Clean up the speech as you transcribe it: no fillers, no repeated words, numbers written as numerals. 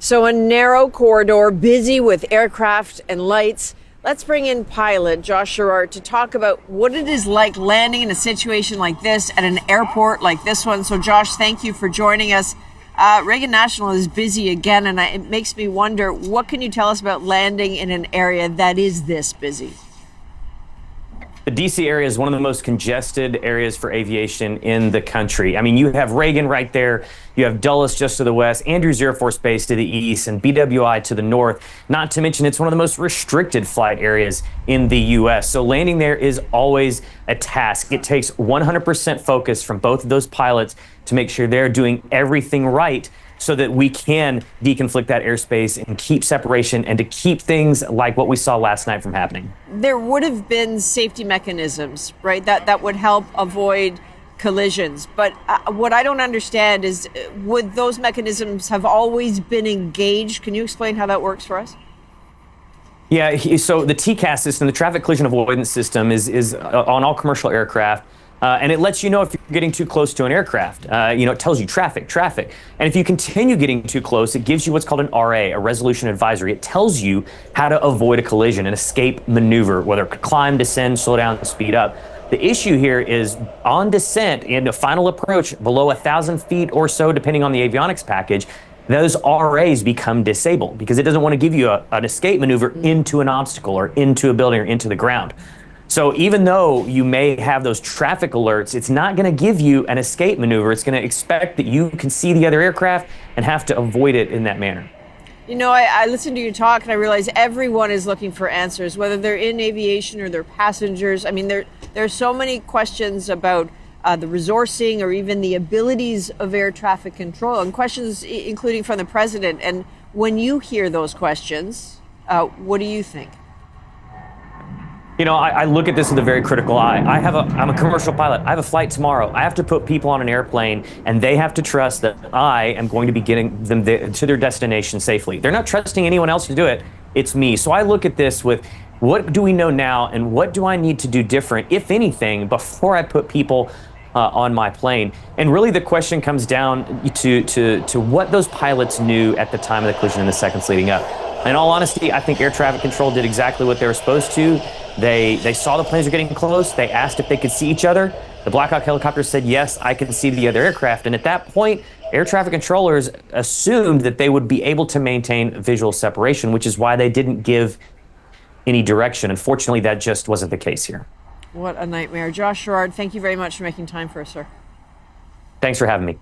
So a narrow corridor, busy with aircraft and lights. Let's bring in pilot Josh Schirard to talk about what it is like landing in a situation like this at an airport like this one. So Josh, thank you for joining us. Reagan National is busy again, and it makes me wonder, what can you tell us about landing in an area that is this busy? The DC area is one of the most congested areas for aviation in the country. I mean, you have Reagan right there, you have Dulles just to the west, Andrews Air Force Base to the east, and BWI to the north. Not to mention, it's one of the most restricted flight areas in the U.S. So landing there is always a task. It takes 100% focus from both of those pilots to make sure they're doing everything right so that we can deconflict that airspace and keep separation and to keep things like what we saw last night from happening. There would have been safety mechanisms, right, that would help avoid collisions. But what I don't understand is, would those mechanisms have always been engaged? Can you explain how that works for us? Yeah, so the TCAS system, the traffic collision avoidance system, is on all commercial aircraft. And it lets you know if you're getting too close to an aircraft. It tells you traffic. And if you continue getting too close, it gives you what's called an RA, a resolution advisory. It tells you how to avoid a collision, an escape maneuver, whether climb, descend, slow down, speed up. The issue here is on descent in a final approach below 1,000 feet or so, depending on the avionics package, those RAs become disabled because it doesn't want to give you an escape maneuver into an obstacle or into a building or into the ground. So even though you may have those traffic alerts, it's not going to give you an escape maneuver. It's going to expect that you can see the other aircraft and have to avoid it in that manner. You know, I listened to you talk and I realize everyone is looking for answers, whether they're in aviation or they're passengers. I mean, there are so many questions about the resourcing or even the abilities of air traffic control, and questions including from the president. And when you hear those questions, what do you think? You know, I look at this with a very critical eye. I'm a commercial pilot. I have a flight tomorrow. I have to put people on an airplane, and they have to trust that I am going to be getting them to their destination safely. They're not trusting anyone else to do it. It's me. So I look at this with, what do we know now, and what do I need to do different, if anything, before I put people on my plane? And really the question comes down to what those pilots knew at the time of the collision in the seconds leading up. In all honesty, I think air traffic control did exactly what they were supposed to. They saw the planes were getting close. They asked if they could see each other. The Black Hawk helicopter said, yes, I can see the other aircraft. And at that point, air traffic controllers assumed that they would be able to maintain visual separation, which is why they didn't give any direction. Unfortunately, that just wasn't the case here. What a nightmare. Josh Schirard, thank you very much for making time for us, sir. Thanks for having me.